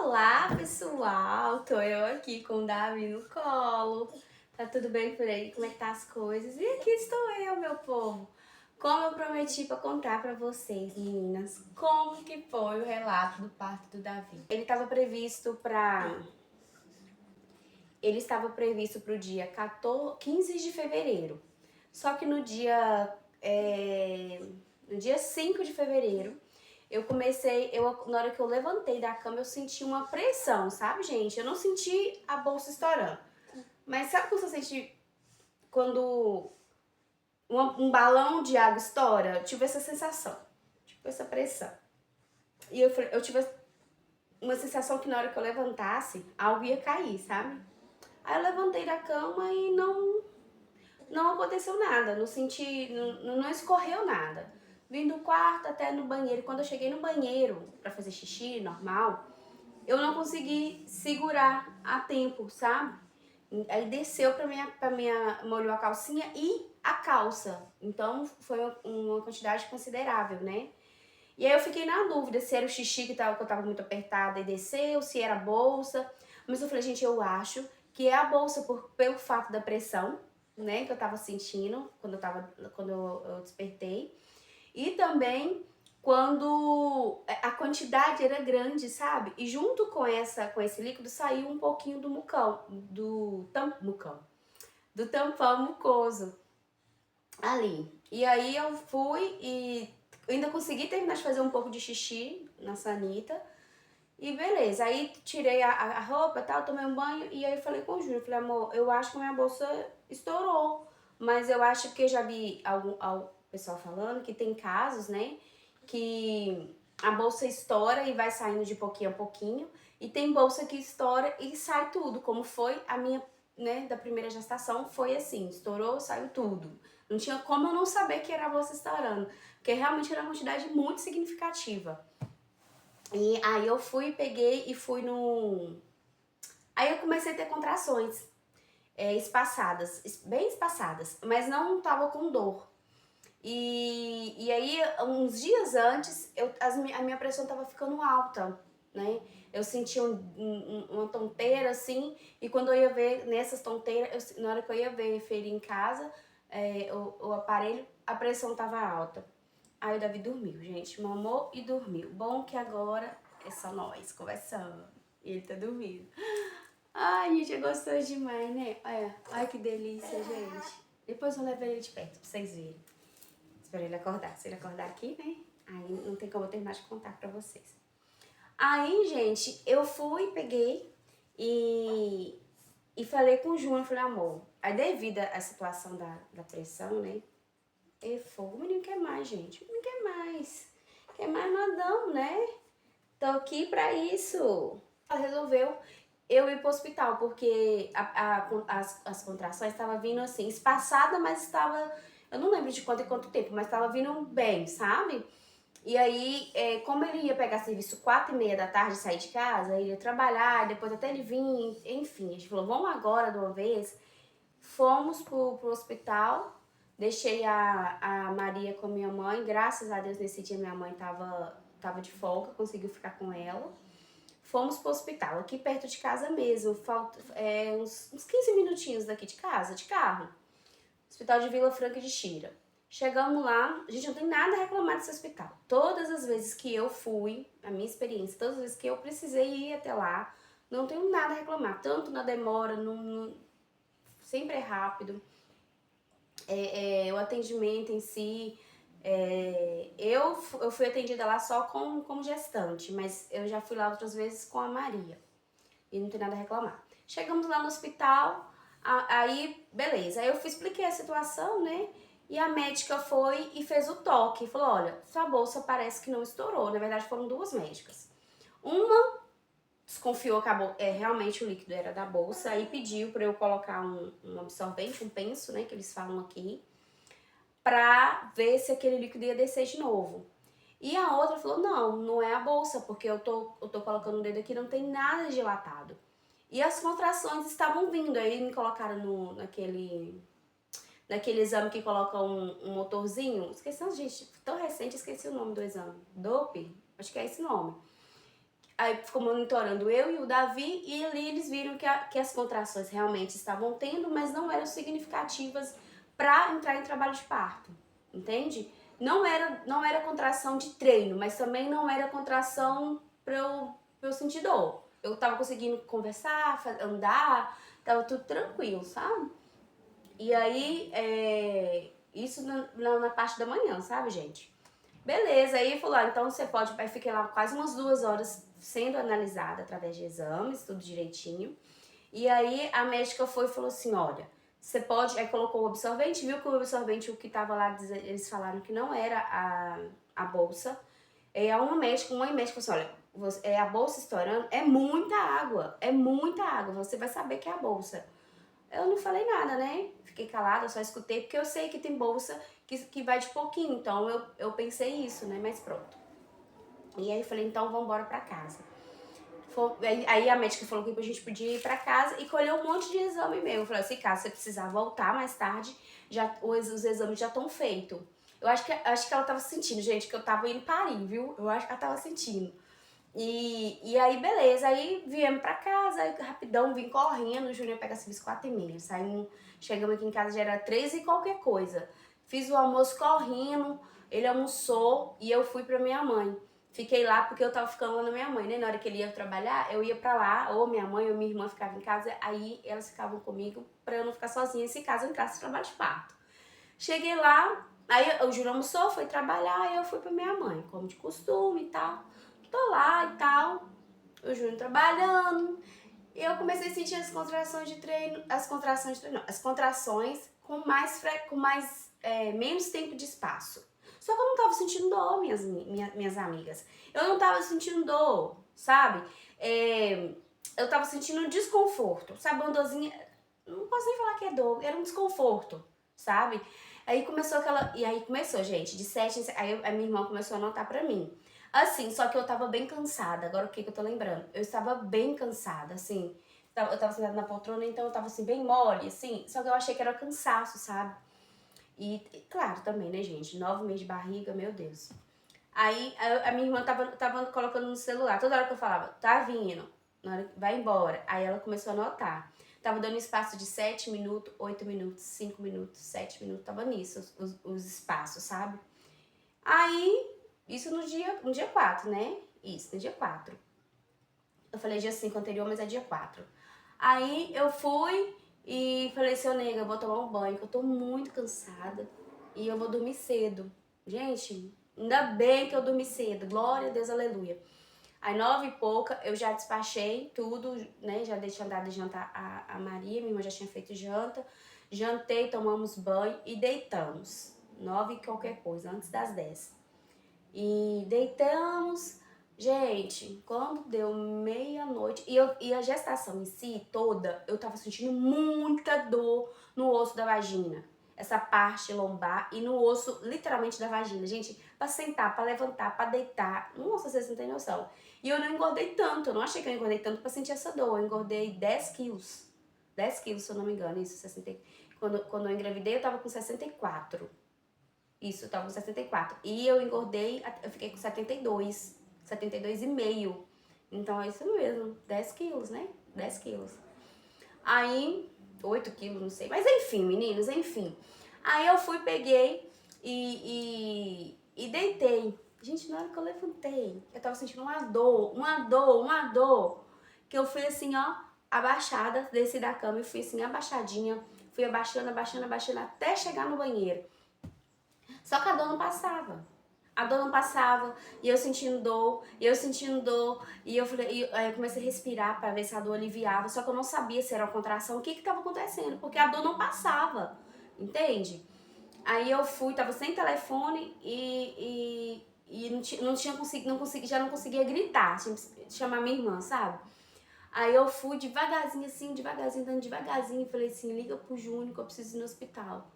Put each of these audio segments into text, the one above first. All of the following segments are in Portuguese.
Olá, pessoal! Tô eu aqui com o Davi no colo. Tá tudo bem por aí? Como é que tá as coisas? E aqui estou eu, meu povo. Como eu prometi para contar para vocês, meninas, como que foi o relato do parto do Davi. Ele estava previsto para o dia 15 de fevereiro. Só que no dia 5 de fevereiro, na hora que eu levantei da cama, eu senti uma pressão, sabe, gente? Eu não senti a bolsa estourando. Mas sabe quando você sente quando um balão de água estoura? Eu tive essa sensação, tipo essa pressão. E eu tive uma sensação que na hora que eu levantasse, algo ia cair, sabe? Aí eu levantei da cama e não aconteceu nada, não escorreu nada. Vim do quarto até no banheiro. Quando eu cheguei no banheiro pra fazer xixi normal, eu não consegui segurar a tempo, sabe? Aí desceu molhou a calcinha e a calça. Então foi uma quantidade considerável, né? E aí eu fiquei na dúvida se era o xixi que eu tava muito apertada e desceu, se era a bolsa. Mas eu falei, gente, eu acho que é a bolsa pelo fato da pressão, né, que eu tava sentindo quando eu despertei. E também quando a quantidade era grande, sabe? E junto com esse líquido saiu um pouquinho do do tampão mucoso ali. E aí eu fui e ainda consegui terminar de fazer um pouco de xixi na sanita. E beleza, aí tirei a roupa e tal, tomei um banho e aí falei com o Júnior, falei, amor, eu acho que minha bolsa estourou, mas eu acho que eu já vi algum pessoal falando que tem casos, né, que a bolsa estoura e vai saindo de pouquinho a pouquinho, e tem bolsa que estoura e sai tudo, como foi a minha, né, da primeira gestação, foi assim, estourou, saiu tudo. Não tinha como eu não saber que era a bolsa estourando, porque realmente era uma quantidade muito significativa. E aí eu peguei e fui no... Aí eu comecei a ter contrações espaçadas, bem espaçadas, mas não tava com dor. E aí, uns dias antes, a minha pressão tava ficando alta, né? Eu sentia uma tonteira, assim, e quando eu ia ver nessas tonteiras, na hora que eu ia ver ferir em casa, o aparelho, a pressão tava alta. Aí o Davi dormiu, gente. Mamou e dormiu. Bom que agora é só nós conversando. E ele tá dormindo. Ai, gente, é gostoso demais, né? Olha, olha que delícia, gente. Depois eu levo ele de perto pra vocês verem. Espero ele acordar. Se ele acordar aqui, né? Aí não tem como eu terminar de contar pra vocês. Aí, gente, eu peguei e falei com o Júnior. Falei, amor, aí devido à situação da pressão, né? O menino quer mais, gente. O menino quer mais. Quer mais nadão, né? Tô aqui pra isso. Ela resolveu eu ir pro hospital, porque as contrações estavam vindo assim, espaçada, mas estava... Eu não lembro de quanto em quanto tempo, mas estava vindo bem, sabe? E aí, como ele ia pegar serviço 4h30 da tarde, sair de casa, ele ia trabalhar, depois até ele vir, enfim. A gente falou, vamos agora de uma vez. Fomos pro hospital. Deixei a Maria com a minha mãe. Graças a Deus, nesse dia minha mãe tava de folga, conseguiu ficar com ela. Fomos pro hospital, aqui perto de casa mesmo, uns 15 minutinhos daqui de casa, de carro. Hospital de Vila Franca de Xira. Chegamos lá, a gente não tem nada a reclamar desse hospital. Todas as vezes que eu fui, a minha experiência, todas as vezes que eu precisei ir até lá, não tenho nada a reclamar. Tanto na demora, sempre é rápido. O atendimento em si, eu fui atendida lá só como gestante, mas eu já fui lá outras vezes com a Maria e não tem nada a reclamar. Chegamos lá no hospital, aí beleza, aí eu expliquei a situação, né? E a médica foi e fez o toque, falou, olha, sua bolsa parece que não estourou. Na verdade foram duas médicas. Uma desconfiou que realmente o líquido era da bolsa e pediu para eu colocar um absorvente, um penso, né, que eles falam aqui, pra ver se aquele líquido ia descer de novo. E a outra falou, não é a bolsa, porque eu tô colocando o dedo aqui, não tem nada dilatado. E as contrações estavam vindo, aí me colocaram naquele exame que coloca um motorzinho, esqueci, gente, tão recente, esqueci o nome do exame, DOPE, acho que é esse nome. Aí ficou monitorando eu e o Davi, e ali eles viram que as contrações realmente estavam tendo, mas não eram significativas para entrar em trabalho de parto, entende? Não era contração de treino, mas também não era contração pra eu sentir dor. Eu tava conseguindo conversar, andar, tava tudo tranquilo, sabe? E aí, isso na parte da manhã, sabe, gente? Beleza, aí falou, então você pode. Aí fiquei lá quase umas 2 horas sendo analisada através de exames, tudo direitinho. E aí a médica foi e falou assim: olha, você pode. Aí colocou o absorvente, viu que o absorvente, o que tava lá, eles falaram que não era a bolsa. É uma médica falou assim: olha, a bolsa estourando, é muita água, você vai saber que é a bolsa. Eu não falei nada, né? Fiquei calada, só escutei, porque eu sei que tem bolsa que vai de pouquinho, então eu pensei isso, né? Mas pronto. E aí eu falei, então vamos embora pra casa. Aí a médica falou que a gente podia ir pra casa e colheu um monte de exame meu. Eu falei assim, caso você precisar voltar mais tarde, os exames já estão feitos. Eu acho que ela tava sentindo, gente, que eu tava indo parir, viu? Eu acho que ela tava sentindo. E aí, beleza, aí viemos pra casa, aí rapidão, vim correndo, o Júnior pega serviço 4h30, chegamos aqui em casa, já era 3 e qualquer coisa. Fiz o almoço correndo, ele almoçou e eu fui pra minha mãe. Fiquei lá porque eu tava ficando lá na minha mãe, né? Na hora que ele ia trabalhar, eu ia pra lá, ou minha mãe ou minha irmã ficava em casa, aí elas ficavam comigo pra eu não ficar sozinha se caso eu entrasse no trabalho de parto. Cheguei lá, aí o Júnior almoçou, foi trabalhar, aí eu fui pra minha mãe, como de costume e tal. Tô lá e tal, o Júnior trabalhando, e eu comecei a sentir as contrações de treino, as contrações com menos tempo de espaço. Só que eu não tava sentindo dor, minhas amigas. Eu não tava sentindo dor, sabe? Eu tava sentindo desconforto, sabe? Uma dorzinha, não posso nem falar que é dor, era um desconforto, sabe? E aí começou, gente, de 7 aí a minha irmã começou a anotar pra mim. Assim, só que eu tava bem cansada. Agora o que eu tô lembrando? Eu estava bem cansada, assim. Eu tava sentada na poltrona, então eu tava assim, bem mole, assim. Só que eu achei que era cansaço, sabe? E claro, também, né, gente? 9 meses de barriga, meu Deus. Aí a minha irmã tava colocando no celular. Toda hora que eu falava, tá vindo, vai embora. Aí ela começou a anotar. Tava dando espaço de 7 minutos, 8 minutos, 5 minutos, 7 minutos. Tava nisso, os espaços, sabe? Aí, isso no dia 4, né? Isso, no dia 4. Eu falei dia 5 anterior, mas é dia 4. Aí eu fui e falei, seu nega, eu vou tomar um banho, que eu tô muito cansada e eu vou dormir cedo. Gente, ainda bem que eu dormi cedo, glória a Deus, aleluia. Aí 9 e pouca, eu já despachei tudo, né? Já deixei andar de jantar a Maria, minha irmã já tinha feito janta. Jantei, tomamos banho e deitamos. 9 e qualquer coisa, antes das 10. E deitamos. Gente, quando deu meia-noite, e a gestação em si toda, eu tava sentindo muita dor no osso da vagina. Essa parte lombar e no osso, literalmente, da vagina. Gente, pra sentar, pra levantar, pra deitar. Nossa, vocês não têm noção. E eu não engordei tanto, eu não achei que eu engordei tanto pra sentir essa dor. Eu engordei 10 quilos. 10 quilos, se eu não me engano, isso, 60. Quando eu engravidei, eu tava com 64. Isso, eu tava com 64. E eu engordei, eu fiquei com 72,5. Então é isso mesmo, 10 quilos, né? 10 quilos. Aí, 8 quilos, não sei. Mas enfim, meninos, enfim. Aí eu fui, peguei e deitei. Gente, na hora que eu levantei, eu tava sentindo uma dor. Que eu fui assim, ó, abaixada, desci da cama e fui assim, abaixadinha. Fui abaixando, até chegar no banheiro. Só que a dor não passava. A dor não passava, e eu sentindo dor, e eu falei, aí eu comecei a respirar para ver se a dor aliviava, só que eu não sabia se era uma contração, o que estava acontecendo, porque a dor não passava, entende? Aí eu fui, tava sem telefone e já não conseguia gritar, tinha que chamar minha irmã, sabe? Aí eu fui devagarzinho assim, andando devagarzinho, falei assim, liga pro Júnior que eu preciso ir no hospital.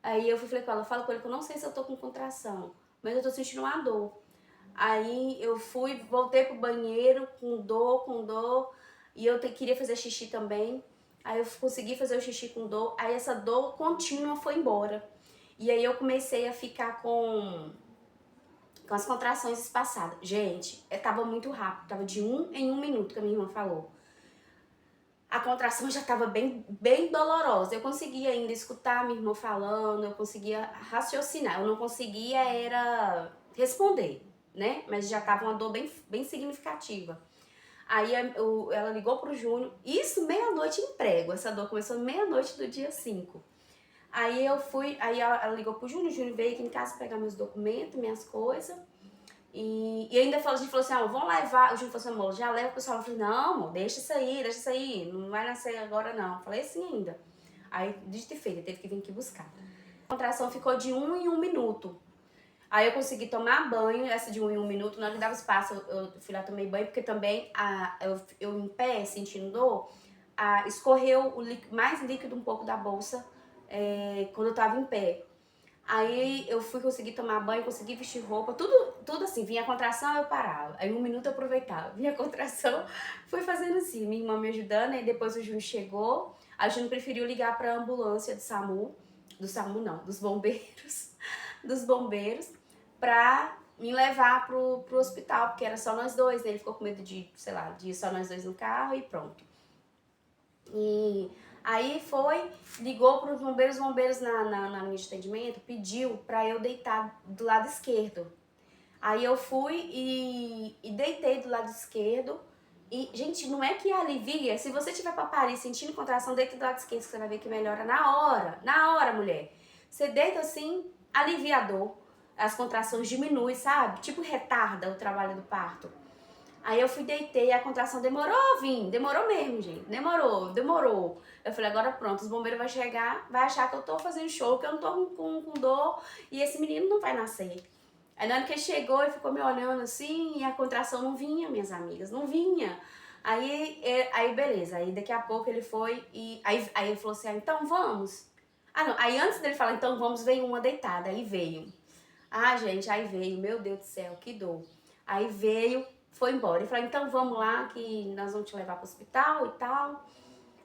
Aí eu falei com ela, fala com ele que eu não sei se eu tô com contração, mas eu tô sentindo uma dor. Aí eu fui, voltei pro banheiro com dor, e eu queria fazer xixi também. Aí eu consegui fazer o xixi com dor, aí essa dor contínua foi embora. E aí eu comecei a ficar com com as contrações espaçadas. Gente, tava muito rápido, tava de 1 em 1 minuto que a minha irmã falou. A contração já estava bem dolorosa. Eu conseguia ainda escutar minha irmã falando, eu conseguia raciocinar. Eu não conseguia era responder, né? Mas já estava uma dor bem significativa. Aí ela ligou pro Júnior, isso meia-noite em prego. Essa dor começou meia-noite do dia 5. Aí ela ligou pro Júnior, o Júnior veio aqui em casa pegar meus documentos, minhas coisas. E ainda a gente falou assim, vamos levar. O Júnior falou assim, amor, já leva o pessoal. Eu falei, não, amor, deixa isso aí, não vai nascer agora não. Eu falei assim ainda. Aí, dito e feito, teve que vir aqui buscar. A contração ficou de 1 em 1 minuto. Aí eu consegui tomar banho, essa de 1 em 1 minuto, não dava espaço, eu fui lá, tomei banho, porque também eu em pé, sentindo dor, escorreu mais líquido um pouco da bolsa quando eu tava em pé. Aí eu consegui tomar banho, consegui vestir roupa, tudo assim, vinha a contração, eu parava. Aí 1 minuto eu aproveitava, vinha a contração, fui fazendo assim, minha irmã me ajudando, aí depois o Júnior chegou, a Júnior preferiu ligar pra ambulância dos bombeiros, pra me levar pro hospital, porque era só nós dois, né? Ele ficou com medo de ir só nós dois no carro e pronto. E aí ligou para os bombeiros na linha de atendimento, pediu para eu deitar do lado esquerdo. Aí eu fui e deitei do lado esquerdo. E, gente, não é que alivia. Se você tiver pra parir sentindo contração, deita do lado esquerdo, que você vai ver que melhora na hora, mulher. Você deita assim, alivia a dor. As contrações diminuem, sabe? Tipo, retarda o trabalho do parto. Aí eu deitei, a contração demorou a vir, demorou mesmo, gente, demorou. Eu falei, agora pronto, os bombeiros vão chegar, vai achar que eu tô fazendo show, que eu não tô com dor e esse menino não vai nascer. Aí na hora que ele chegou, ele ficou me olhando assim e a contração não vinha, minhas amigas, não vinha. Aí beleza, aí daqui a pouco ele foi e aí ele falou assim, então vamos. Não, aí antes dele falar, então vamos, veio uma deitada, aí veio. Gente, aí veio, meu Deus do céu, que dor. Aí veio, foi embora. E falou, então vamos lá que nós vamos te levar pro hospital e tal.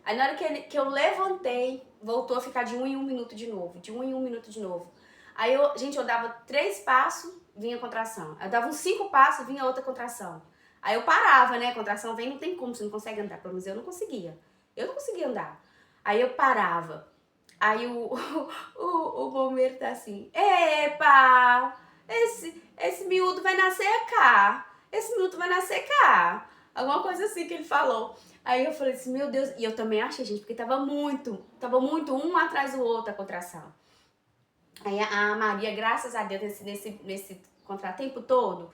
Aí na hora que eu levantei, voltou a ficar de 1 em 1 minuto de novo. De 1 em 1 minuto de novo. Aí eu dava 3 passos, vinha contração. Eu dava uns 5 passos, vinha outra contração. Aí eu parava, né? A contração vem, não tem como, você não consegue andar. Pelo menos eu não conseguia. Eu não conseguia andar. Aí eu parava. Aí o bombeiro tá assim, epa, esse miúdo vai nascer cá, esse miúdo vai nascer cá. Alguma coisa assim que ele falou. Aí eu falei assim, meu Deus, e eu também achei, gente, porque tava muito um atrás do outro a contração. Aí a Maria, graças a Deus, nesse contratempo todo,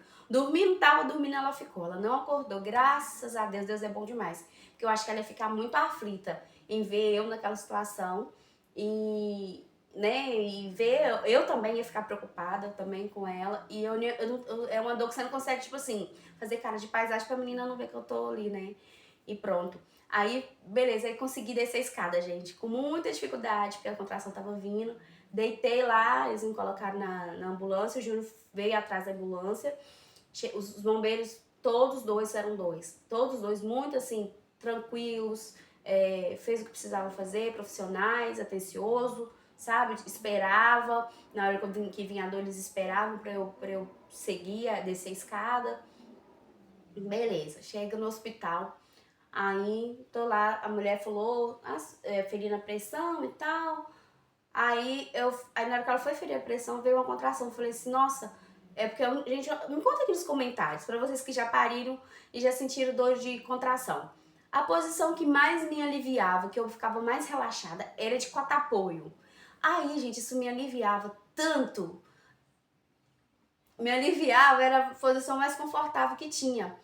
tava dormindo, ela ficou. Ela não acordou, graças a Deus, Deus é bom demais. Porque eu acho que ela ia ficar muito aflita em ver eu naquela situação e, né, e ver, eu também ia ficar preocupada também com ela. E é uma dor que você não consegue, tipo assim, fazer cara de paisagem pra menina não ver que eu tô ali, né? E pronto. Aí, beleza, aí consegui descer a escada, gente, com muita dificuldade, porque a contração tava vindo. Deitei lá, eles me colocaram na ambulância, o Júnior veio atrás da ambulância. Os bombeiros, todos dois, muito assim, tranquilos, fez o que precisava fazer, profissionais, atencioso, sabe? Esperava, na hora que vinha a dor, eles esperavam pra eu seguir, descer a escada. Beleza, chega no hospital. Aí, tô lá, a mulher falou, ferindo a pressão e tal. Aí na hora que ela foi ferir a pressão, veio uma contração. Eu falei assim, nossa, porque, gente, me conta aqui nos comentários, pra vocês que já pariram e já sentiram dor de contração. A posição que mais me aliviava, que eu ficava mais relaxada, era de cota-apoio. Aí, gente, isso me aliviava tanto. Me aliviava, era a posição mais confortável que tinha.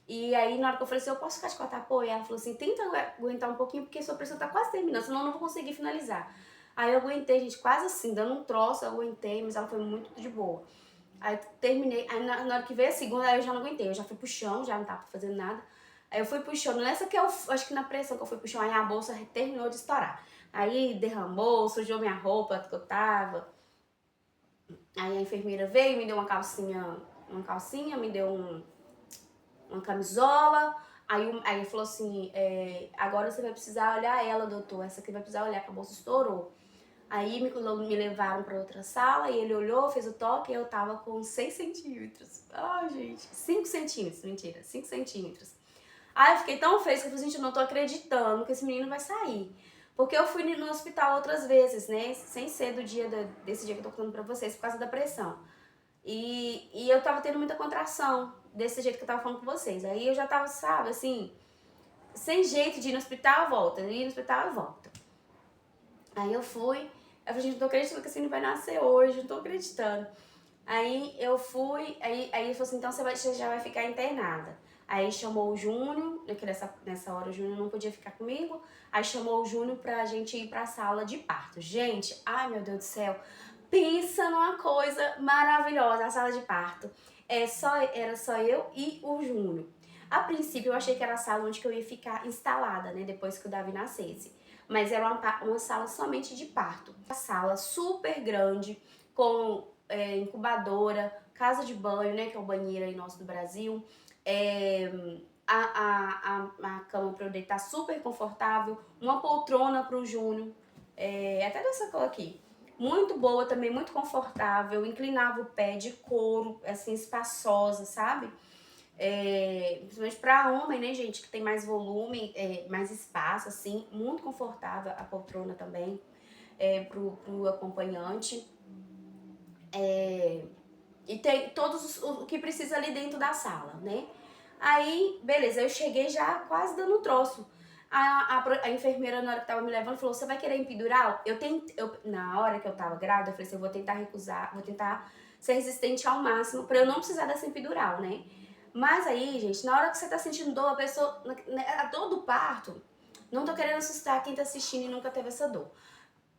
E aí, na hora que eu falei assim, eu posso ficar de cota-apoio? Ela falou assim, tenta aguentar um pouquinho, porque sua pressão tá quase terminando, senão eu não vou conseguir finalizar. Aí eu aguentei, gente, quase assim, dando um troço, eu aguentei, mas ela foi muito de boa. Aí terminei, aí na hora que veio a segunda, aí eu já não aguentei, eu já fui pro chão, já não tava fazendo nada. Aí eu fui pro chão, nessa que eu acho que na pressão que eu fui pro chão, aí a bolsa terminou de estourar. Aí derramou, sujou minha roupa que eu tava. Aí a enfermeira veio, me deu uma calcinha, me deu uma camisola. Aí falou assim, agora você vai precisar olhar ela, doutor, essa aqui vai precisar olhar, que a bolsa estourou. Aí me levaram pra outra sala e ele olhou, fez o toque e eu tava com 6 centímetros. Ai, gente, 5 centímetros, mentira, 5 centímetros. Aí eu fiquei tão feliz que eu falei, gente, eu não tô acreditando que esse menino vai sair. Porque eu fui no hospital outras vezes, né, sem ser do dia desse dia que eu tô contando pra vocês, por causa da pressão. E eu tava tendo muita contração, desse jeito que eu tava falando com vocês. Aí eu já tava, sabe, assim, sem jeito de ir no hospital, volta, ir no hospital e volta. Aí eu fui, eu falei, gente, não tô acreditando que esse menino vai nascer hoje, não tô acreditando. Aí eu fui, aí ele falou assim, então você já vai ficar internada. Aí chamou o Júnior, que nessa hora o Júnior não podia ficar comigo, aí chamou o Júnior pra gente ir pra sala de parto. Gente, ai meu Deus do céu, pensa numa coisa maravilhosa, a sala de parto. Era só eu e o Júnior. A princípio eu achei que era a sala onde que eu ia ficar instalada, né, depois que o Davi nascesse. Mas era uma sala somente de parto. Uma sala super grande, com incubadora, casa de banho, né, que é o banheiro aí nosso do Brasil, a cama para eu deitar super confortável, uma poltrona para o Júnior, até dessa cor aqui, muito boa também, muito confortável, inclinava o pé de couro, assim, espaçosa, sabe? Principalmente para homem, né, gente, que tem mais volume, mais espaço, assim, muito confortável a poltrona também, pro acompanhante. E tem o que precisa ali dentro da sala, né? Aí, beleza, eu cheguei já quase dando um troço. A enfermeira, na hora que tava me levando, falou, você vai querer epidural? Na hora que eu tava grávida, eu falei assim, eu vou tentar recusar, vou tentar ser resistente ao máximo pra eu não precisar dessa epidural, né? Mas aí, gente, na hora que você tá sentindo dor, a pessoa, a dor do parto, não tô querendo assustar quem tá assistindo e nunca teve essa dor.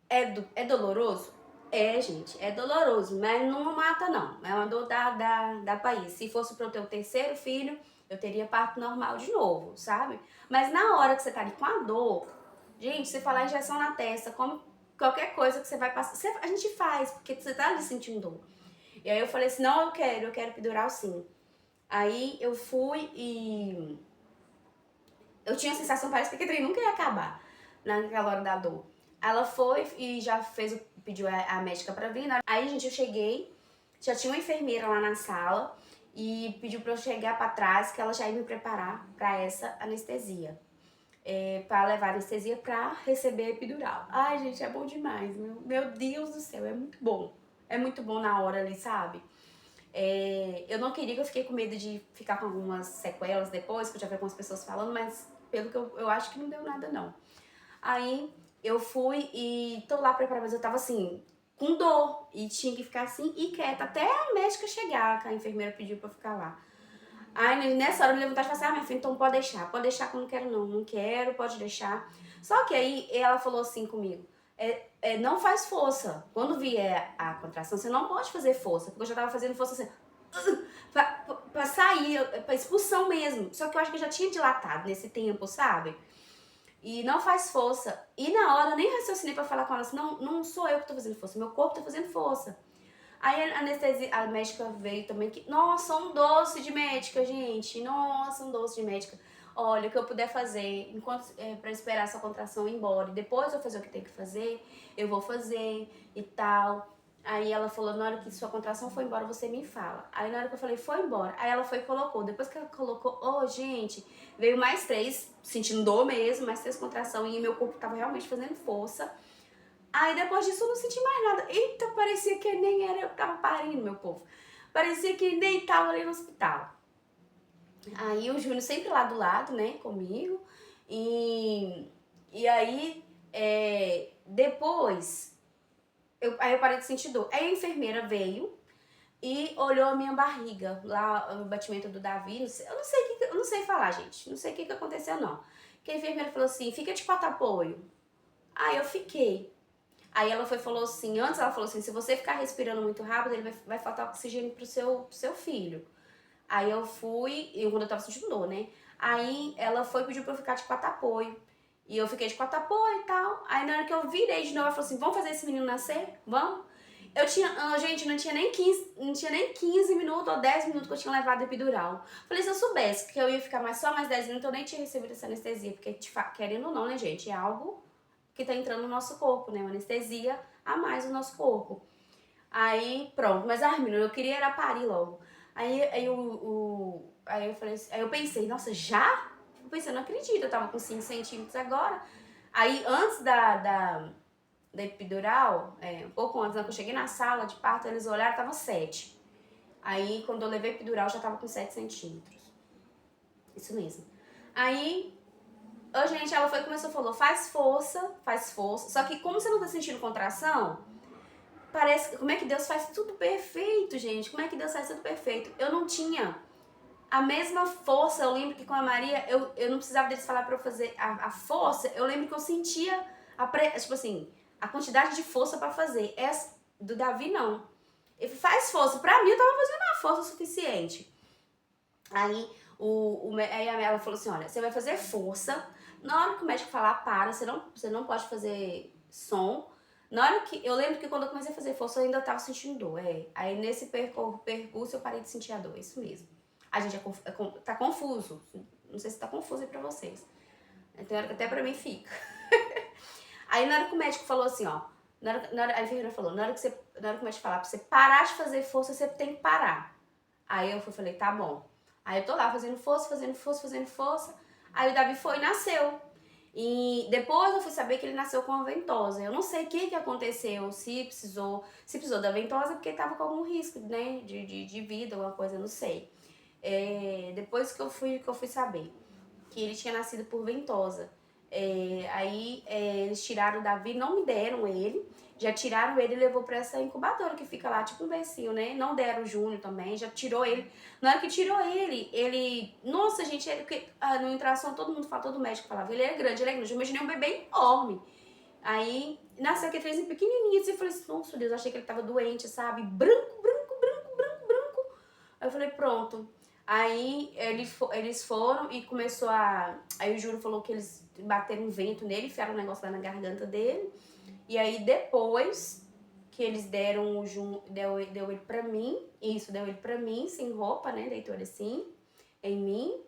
É doloroso? Gente, é doloroso, mas não mata não. É uma dor da país. Se fosse para eu ter o terceiro filho, eu teria parto normal de novo, sabe? Mas na hora que você tá ali com a dor, gente, você falar injeção na testa, como qualquer coisa que você vai passar, a gente faz, porque você tá ali sentindo dor. E aí eu falei assim, não, eu quero epidural sim. Aí eu fui e eu tinha a sensação, parece que aquele trem nunca ia acabar naquela hora da dor. Ela foi e já pediu a médica pra vir. Aí, gente, eu cheguei, já tinha uma enfermeira lá na sala e pediu pra eu chegar pra trás, que ela já ia me preparar pra essa anestesia. Pra levar a anestesia pra receber a epidural. Ai, gente, é bom demais. Meu Deus do céu, é muito bom. É muito bom na hora ali, sabe? Eu não queria, que eu fiquei com medo de ficar com algumas sequelas depois, que eu já vi algumas pessoas falando, mas pelo que eu acho que não deu nada não. Aí eu fui e tô lá preparada, mas eu tava assim, com dor, e tinha que ficar assim e quieta até a médica chegar, que a enfermeira pediu pra eu ficar lá. Aí nessa hora eu me deu vontade de falar assim, minha filha, então pode deixar que eu não quero não quero, pode deixar. Só que aí ela falou assim comigo, não faz força. Quando vier a contração, você não pode fazer força, porque eu já tava fazendo força assim, pra sair, pra expulsão mesmo. Só que eu acho que eu já tinha dilatado nesse tempo, sabe? E não faz força. E na hora eu nem raciocinei pra falar com ela assim, não sou eu que tô fazendo força, meu corpo tá fazendo força. Aí a médica veio também que, nossa, um doce de médica, gente. Nossa, um doce de médica. Olha, o que eu puder fazer, enquanto para esperar essa contração ir embora, e depois eu fazer o que tem que fazer, eu vou fazer e tal. Aí ela falou, na hora que sua contração foi embora, você me fala. Aí na hora que eu falei, foi embora. Aí ela foi e colocou. Depois que ela colocou, gente, veio mais 3, sentindo dor mesmo, mais 3 contração, e meu corpo tava realmente fazendo força. Aí depois disso eu não senti mais nada. Eita, parecia que nem era eu que tava parindo, meu povo. Parecia que nem tava ali no hospital. Aí o Júnior sempre lá do lado, né, comigo. E aí, depois, aí eu parei de sentir dor. Aí a enfermeira veio e olhou a minha barriga, lá o batimento do Davi. Eu não sei falar, gente. Não sei o que aconteceu, não. Que a enfermeira falou assim, fica de quatro apoio. Aí eu fiquei. Aí ela falou assim, antes ela falou assim, se você ficar respirando muito rápido, ele vai faltar oxigênio pro seu filho. Aí eu fui, quando eu tava sentindo dor, né? Aí ela foi e pediu pra eu ficar de quatro apoio. E eu fiquei de quatro apoio e tal. Aí na hora que eu virei de novo, ela falou assim, vamos fazer esse menino nascer? Vamos? Gente, não tinha nem 15 minutos ou 10 minutos que eu tinha levado epidural. Falei, se eu soubesse que eu ia ficar só mais 10 minutos, eu nem tinha recebido essa anestesia. Porque, querendo ou não, né, gente, é algo que tá entrando no nosso corpo, né? Uma anestesia a mais o nosso corpo. Aí, pronto. Mas, menina, eu queria era parir logo. Aí eu falei assim, aí eu pensei, nossa, já? Eu pensei, não acredito, eu tava com 5 centímetros agora. Aí, antes da epidural, um pouco antes, né, que eu cheguei na sala de parto, eles olharam, tava 7. Aí, quando eu levei epidural, já tava com 7 centímetros. Isso mesmo. Aí, gente, ela foi e começou, falou, faz força. Só que como você não tá sentindo contração, parece, como é que Deus faz tudo perfeito, gente? Como é que Deus faz tudo perfeito? Eu não tinha a mesma força, eu lembro que com a Maria, eu não precisava deles falar pra eu fazer a força, eu lembro que eu sentia, tipo assim, a quantidade de força pra fazer. Essa do Davi, não. Ele faz força. Pra mim, eu tava fazendo uma força suficiente. Aí, aí ela falou assim, olha, você vai fazer força. Na hora que o médico falar, para, você não pode fazer som. Na hora que, eu lembro que quando eu comecei a fazer força, eu ainda tava sentindo dor. Aí nesse percurso eu parei de sentir a dor, isso mesmo. A gente tá confuso. Não sei se tá confuso aí pra vocês. Tem hora que até pra mim fica. Aí na hora que o médico falou assim, ó. A enfermeira falou, na hora que o médico falar pra você parar de fazer força, você tem que parar. Aí eu falei, tá bom. Aí eu tô lá fazendo força. Aí o Davi foi e nasceu. E depois eu fui saber que ele nasceu com uma ventosa. Eu não sei o que aconteceu, se precisou da ventosa, porque tava com algum risco, né, de vida, alguma coisa, não sei. Depois que eu fui saber que ele tinha nascido por ventosa. Aí eles tiraram o Davi, não me deram ele, já tiraram ele e levou pra essa incubadora que fica lá, tipo um bercinho, né? Não deram o Júnior também, já tirou ele. Na hora que tirou ele, nossa, gente, no ultrassom todo mundo fala, todo médico falava, ele é grande. Eu imaginei um bebê enorme. Aí nasceu aquele trenzinho pequenininho, e eu falei assim, nossa Deus, achei que ele tava doente, sabe? Branco. Aí eu falei, pronto. Aí eles foram e começou a... Aí o Júlio falou que eles bateram um vento nele, enfiaram um negócio lá na garganta dele. E aí depois que eles deram o deu ele pra mim, deu ele pra mim, sem roupa, né? Deitou ele assim, em mim.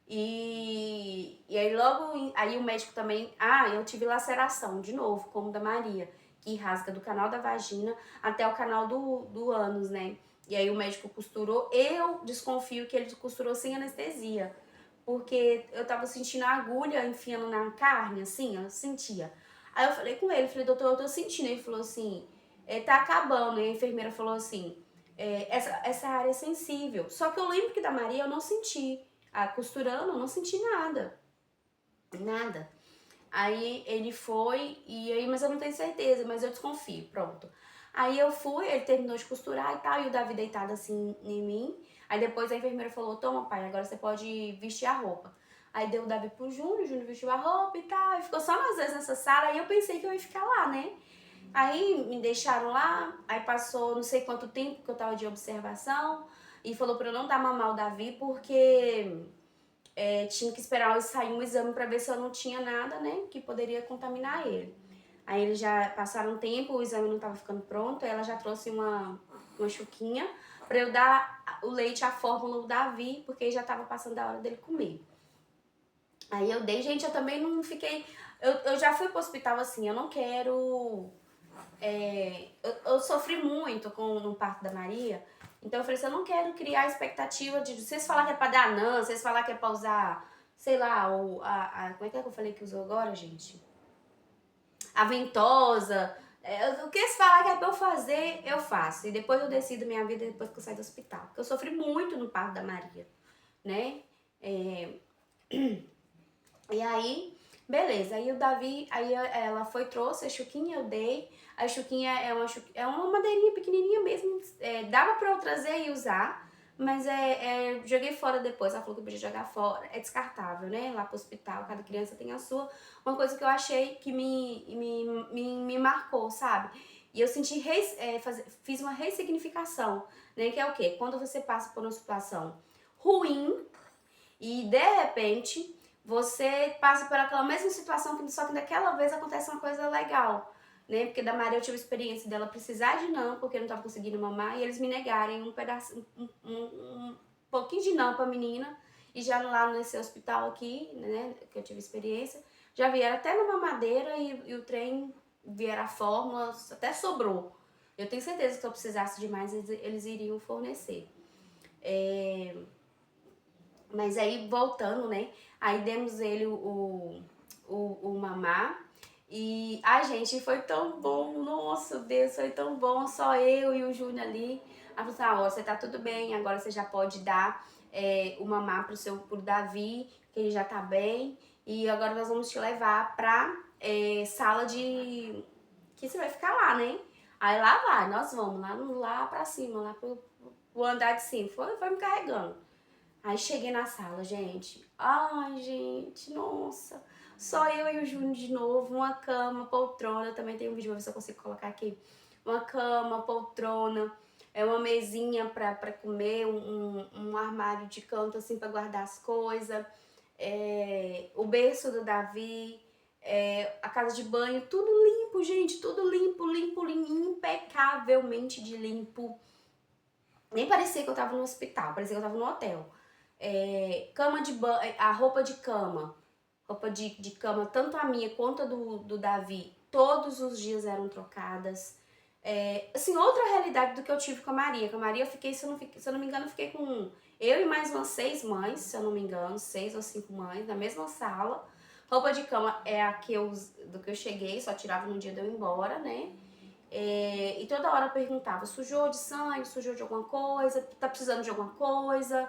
E aí logo, aí o médico também... eu tive laceração, de novo, como da Maria, que rasga do canal da vagina até o canal do ânus, né? E aí o médico costurou. Eu desconfio que ele costurou sem anestesia. Porque eu tava sentindo a agulha enfiando na carne, assim, eu sentia. Aí eu falei com ele, falei, doutor, eu tô sentindo. Ele falou assim, tá acabando. E a enfermeira falou assim, essa área é sensível. Só que eu lembro que da Maria eu não senti. Costurando, eu não senti nada. Nada. Aí ele foi, mas eu não tenho certeza, mas eu desconfio, pronto. Aí eu fui, ele terminou de costurar e tal, e o Davi deitado assim em mim. Aí depois a enfermeira falou, toma pai, agora você pode vestir a roupa. Aí deu o Davi pro Júnior, o Júnior vestiu a roupa e tal, e ficou só nós dois nessa sala, e eu pensei que eu ia ficar lá, né? Aí me deixaram lá, aí passou não sei quanto tempo que eu tava de observação, e falou pra eu não dar mamar o Davi, porque... tinha que esperar sair um exame para ver se eu não tinha nada, né, que poderia contaminar ele. Aí eles já passaram um tempo, o exame não estava ficando pronto, aí ela já trouxe uma chuquinha para eu dar o leite, a fórmula do Davi, porque já estava passando a hora dele comer. Aí eu dei, gente, eu também não fiquei... Eu já fui pro hospital assim, eu não quero... eu sofri muito no parto da Maria, então eu falei assim, eu não quero criar expectativa de... Vocês falar que é pra dar NAN, vocês falar que é pra usar, sei lá, como é que eu falei que usou agora, gente? A ventosa. O que se falar que é pra eu fazer, eu faço. E depois eu decido minha vida depois que eu saio do hospital. Porque eu sofri muito no parto da Maria, né? E aí, beleza. Aí o Davi, aí ela foi, trouxe a chuquinha, eu dei. A chuquinha é uma madeirinha pequenininha mesmo. Dava pra eu trazer e usar, mas joguei fora depois. Ela falou que eu podia jogar fora. É descartável, né? Lá pro hospital, cada criança tem a sua. Uma coisa que eu achei que me marcou, sabe? E eu senti, fiz uma ressignificação, né? Que é o quê? Quando você passa por uma situação ruim e de repente você passa por aquela mesma situação, só que daquela vez acontece uma coisa legal, né? Porque da Maria eu tive a experiência dela precisar de NAN, porque eu não tava conseguindo mamar, e eles me negarem um pedaço, um pouquinho de NAN pra menina, e já lá nesse hospital aqui, né, que eu tive experiência, já vieram até na mamadeira e o trem vier a fórmula, até sobrou. Eu tenho certeza que se eu precisasse de mais, eles iriam fornecer. Mas aí, voltando, né? Aí demos ele o mamar. E, ai, gente, foi tão bom. Nossa, Deus, foi tão bom. Só eu e o Júnior ali. Aí falou assim, ó, você tá tudo bem, agora você já pode dar o mamar pro Davi, que ele já tá bem. E agora nós vamos te levar pra sala de... que você vai ficar lá, né? Aí lá vai, nós vamos lá pra cima, lá pro andar de cima. Foi me carregando. Aí cheguei na sala, gente. Ai, gente, nossa. Só eu e o Júnior de novo. Uma cama, poltrona. Também tem um vídeo, vou ver se eu consigo colocar aqui. Uma cama, poltrona. Uma mesinha pra comer. Um armário de canto, assim, pra guardar as coisas. O berço do Davi. A casa de banho. Tudo limpo, gente. Tudo limpo, limpo, limpo. Impecavelmente de limpo. Nem parecia que eu tava no hospital. Parecia que eu tava no hotel. Cama de banho, a roupa de cama, de cama, tanto a minha quanto a do Davi, todos os dias eram trocadas. Assim, outra realidade do que eu tive com a Maria. Com a Maria eu fiquei, se eu não me engano, eu fiquei com eu e mais umas 6 mães, se eu não me engano, 6 ou 5 mães, na mesma sala. Roupa de cama é a que do que eu cheguei, só tirava no dia de eu ir embora, né? E toda hora perguntava, sujou de sangue, sujou de alguma coisa, tá precisando de alguma coisa,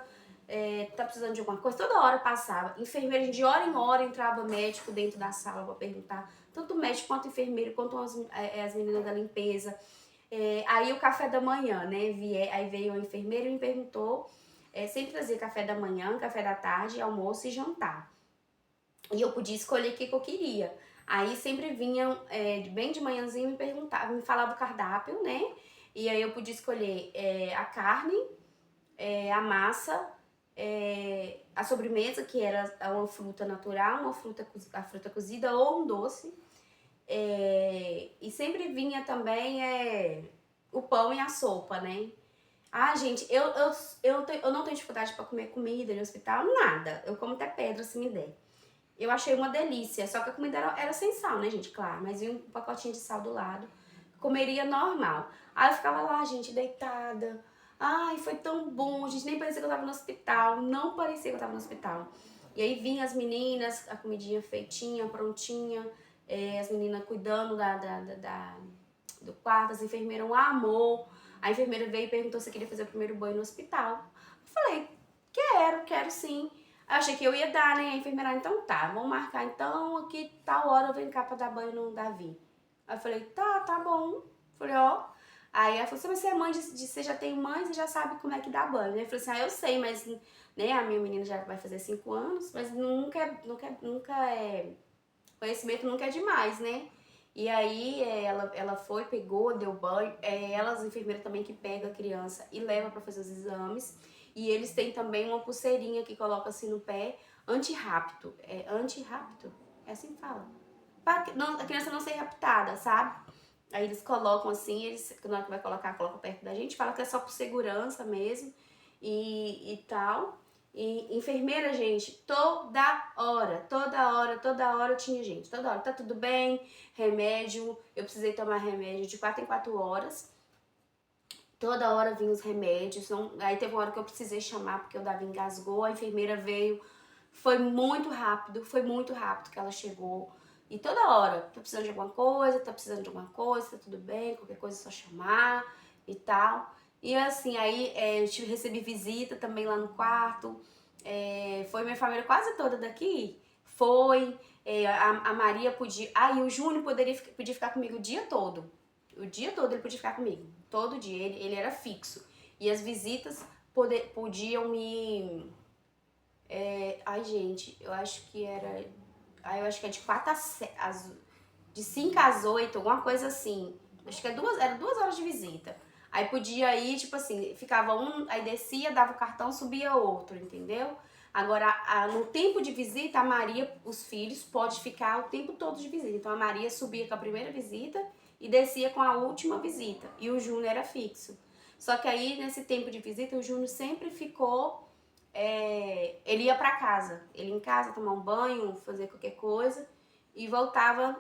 tá precisando de alguma coisa, toda hora passava. Enfermeira, de hora em hora entrava médico dentro da sala pra perguntar, tanto médico quanto enfermeiro, quanto as meninas da limpeza. Aí o café da manhã, né, aí veio a enfermeira e me perguntou, sempre trazia café da manhã, café da tarde, almoço e jantar. E eu podia escolher o que eu queria. Aí sempre vinham, bem de manhãzinho, me perguntavam, me falavam o cardápio, né? E aí eu podia escolher a carne, a massa, a sobremesa, que era uma fruta natural, a fruta cozida ou um doce. E sempre vinha também o pão e a sopa, né? Ah, gente, eu não tenho dificuldade para comer comida no hospital, nada. Eu como até pedra se me der. Eu achei uma delícia, só que a comida era sem sal, né, gente? Claro, mas vinha um pacotinho de sal do lado. Comeria normal. Aí eu ficava lá, gente, deitada. Ai, foi tão bom, gente, nem parecia que eu tava no hospital. Não parecia que eu tava no hospital. E aí vinham as meninas, a comidinha feitinha, prontinha. As meninas cuidando do quarto. As enfermeiras, um amor. A enfermeira veio e perguntou se eu queria fazer o primeiro banho no hospital. Eu falei, quero sim. Eu achei que eu ia dar, né? A enfermeira, então tá, vamos marcar então, aqui tal hora eu venho cá pra dar banho no Davi. Aí eu falei, tá bom. Falei, ó. Aí ela falou assim, mas você é mãe você já tem mãe, você já sabe como é que dá banho, né? Eu falei assim, eu sei, mas, né, a minha menina já vai fazer 5 anos, mas conhecimento nunca é demais, né? E aí ela foi, pegou, deu banho, as enfermeiras também que pegam a criança e leva pra fazer os exames. E eles têm também uma pulseirinha que coloca assim no pé, anti-rapto. Anti-rapto? É assim que fala. Pra a criança não ser raptada, sabe? Aí eles colocam assim, na hora que vai colocar, coloca perto da gente, fala que é só por segurança mesmo e tal. E enfermeira, gente, toda hora tinha gente. Toda hora, tá tudo bem, remédio, eu precisei tomar remédio de 4 em 4 horas. Toda hora vinham os remédios. Aí teve uma hora que eu precisei chamar porque o Davi engasgou, a enfermeira veio. Foi muito rápido que ela chegou. E toda hora, tá precisando de alguma coisa, tá tudo bem, qualquer coisa é só chamar e tal. E assim, aí eu recebi visita também lá no quarto. Foi minha família quase toda daqui. Foi. A Maria podia. E o Júnior podia ficar comigo o dia todo. O dia todo ele podia ficar comigo. Todo dia. Ele era fixo. E as visitas podiam me. Ai, gente, eu acho que era. Eu acho que é de 4 de 5 às 8, alguma coisa assim. Acho que era 2 horas de visita. Aí podia ir, tipo assim, ficava um, aí descia, dava o cartão, subia outro, entendeu? Agora, no tempo de visita, a Maria, os filhos, pode ficar o tempo todo de visita. Então, a Maria subia com a primeira visita e descia com a última visita. E o Júnior era fixo. Só que aí, nesse tempo de visita, o Júnior sempre ficou... ele ia pra casa. Ele ia em casa, tomar um banho, fazer qualquer coisa. E voltava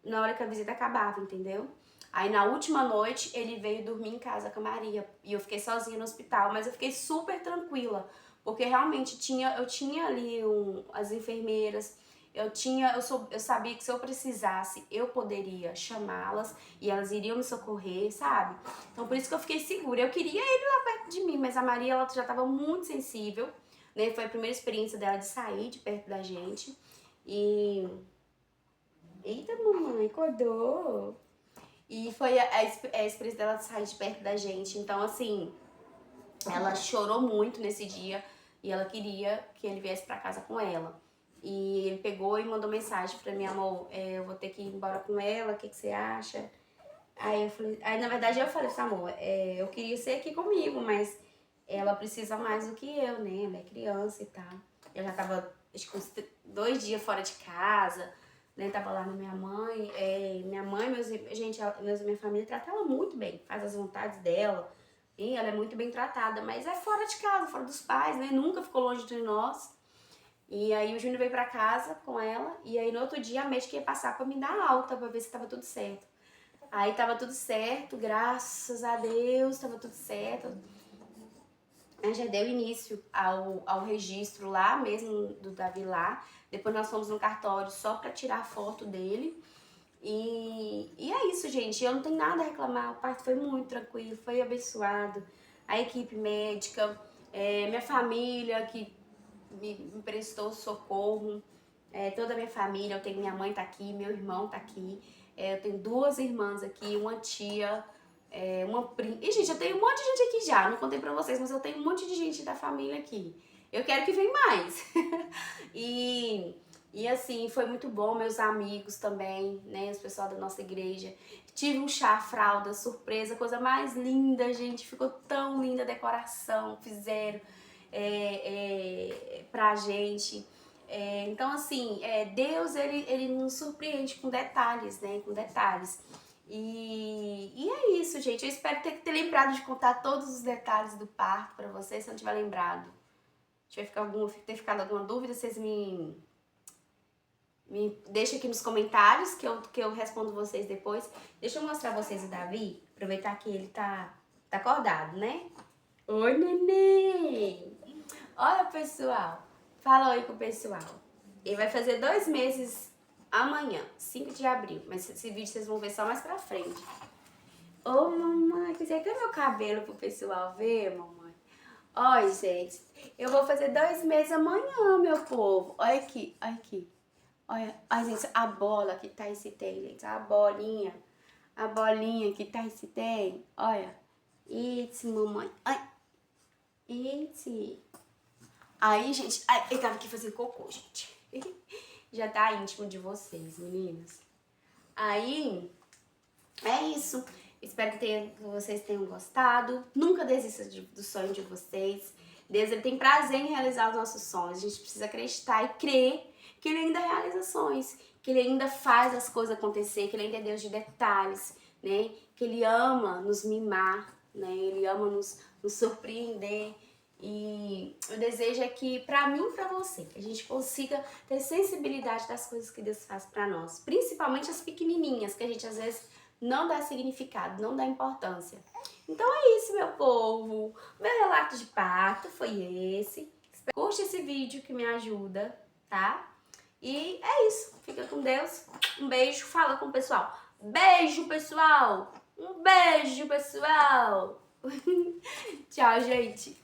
na hora que a visita acabava, entendeu? Aí na última noite ele veio dormir em casa com a Maria e eu fiquei sozinha no hospital, mas eu fiquei super tranquila, porque realmente eu tinha ali as enfermeiras, eu sabia que se eu precisasse, eu poderia chamá-las e elas iriam me socorrer, sabe? Então por isso que eu fiquei segura. Eu queria ele lá perto de mim, mas a Maria ela já estava muito sensível, né? Foi a primeira experiência dela de sair de perto da gente. E eita, mamãe, acordou. E foi a experiência dela de sair de perto da gente. Então, assim, ela chorou muito nesse dia e ela queria que ele viesse pra casa com ela. E ele pegou e mandou mensagem pra mim, amor, eu vou ter que ir embora com ela, o que você acha? Aí na verdade eu falei assim, amor, eu queria ser aqui comigo, mas ela precisa mais do que eu, né? Ela é criança e tal. Eu já tava, acho que uns 2 dias fora de casa, né? Tava lá na minha mãe. Minha mãe, minha família trata ela muito bem, faz as vontades dela. E ela é muito bem tratada, mas é fora de casa, fora dos pais, né? Nunca ficou longe de nós. E aí o Júnior veio pra casa com ela, e aí no outro dia a médica ia passar pra me dar alta, pra ver se tava tudo certo. Aí tava tudo certo, graças a Deus, tava tudo certo. Aí já deu início ao registro lá mesmo do Davi lá. Depois nós fomos no cartório só pra tirar a foto dele. E é isso, gente. Eu não tenho nada a reclamar. O parto foi muito tranquilo, foi abençoado. A equipe médica, minha família que me prestou socorro. Toda a minha família, eu tenho minha mãe tá aqui, meu irmão tá aqui. Eu tenho 2 irmãs aqui, uma tia, uma prima. E, gente, eu tenho um monte de gente aqui já, não contei pra vocês, mas eu tenho um monte de gente da família aqui. Eu quero que venha mais. E assim, foi muito bom, meus amigos também, né, os pessoal da nossa igreja. Tive um chá fralda, surpresa, coisa mais linda, gente, ficou tão linda a decoração, fizeram pra gente. Então, assim, Deus, ele nos surpreende com detalhes, né, com detalhes. E é isso, gente. Eu espero ter lembrado de contar todos os detalhes do parto pra vocês, se não tiver lembrado. Se ter ficado alguma dúvida, vocês me deixa aqui nos comentários que eu respondo vocês depois. Deixa eu mostrar vocês o Davi. Aproveitar que ele tá acordado, né? Oi, neném! Olha, pessoal. Fala oi com o pessoal. Ele vai fazer 2 meses amanhã, 5 de abril. Mas esse vídeo vocês vão ver só mais pra frente. Ô, mamãe, quiser até meu cabelo pro pessoal ver, mamãe. Olha, gente, eu vou fazer 2 meses amanhã, meu povo. Olha aqui, olha aqui. Olha, gente, a bola que tá esse tem, gente. A bolinha que tá esse tem. Olha. Isso, mamãe. Ai. Isso. Aí, gente, eu tava aqui fazendo cocô, gente. Já tá íntimo de vocês, meninas. Aí, é isso. Espero que vocês tenham gostado. Nunca desista do sonho de vocês. Deus, ele tem prazer em realizar os nossos sonhos. A gente precisa acreditar e crer que ele ainda realiza sonhos, que ele ainda faz as coisas acontecer, que ele ainda é Deus de detalhes, né? Que ele ama nos mimar, né? Ele ama nos surpreender. E o desejo é que, pra mim e pra você, que a gente consiga ter sensibilidade das coisas que Deus faz pra nós. Principalmente as pequenininhas, que a gente às vezes não dá significado, não dá importância. Então é isso, meu povo. Meu relato de parto foi esse. Curte esse vídeo que me ajuda, tá? E é isso. Fica com Deus. Um beijo. Fala com o pessoal. Beijo, pessoal. Um beijo, pessoal. Tchau, gente.